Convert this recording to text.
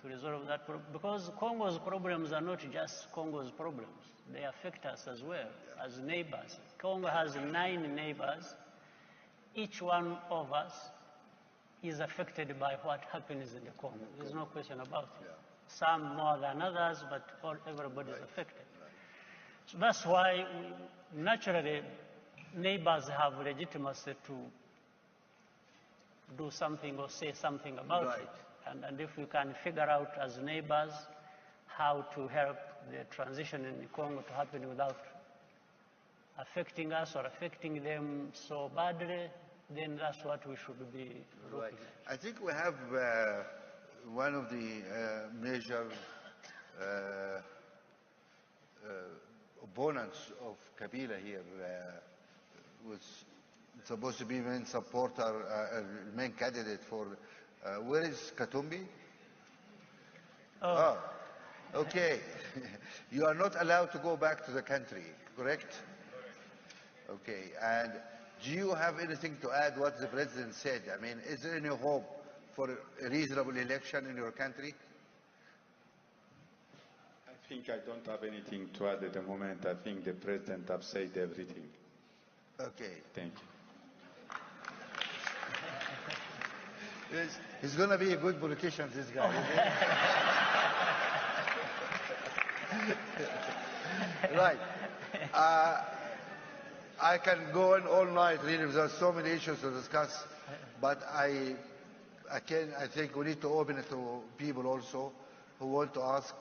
resolve that problem. Because Congo's problems are not just Congo's problems. They affect us as well, as neighbors. Congo has 9 neighbors. Each one of us is affected by what happens in the Congo. There's no question about it. Yeah. Some more than others, but everybody is affected. So that's why naturally neighbors have legitimacy to do something or say something about it. And if we can figure out as neighbors how to help the transition in Congo to happen without affecting us or affecting them so badly, then that's what we should be looking at. I think we have one of the major opponents of Kabila here was supposed to be main supporter, main candidate for. Where is Katumbi? Oh, okay. You are not allowed to go back to the country, correct? Okay. And do you have anything to add what the president said? I mean, is there any hope for a reasonable election in your country? I think I don't have anything to add at the moment. I think the president has said everything. Okay. Thank you. He's going to be a good politician, this guy. Right. I can go on all night, really. There's so many issues to discuss, but I think we need to open it to people also who want to ask.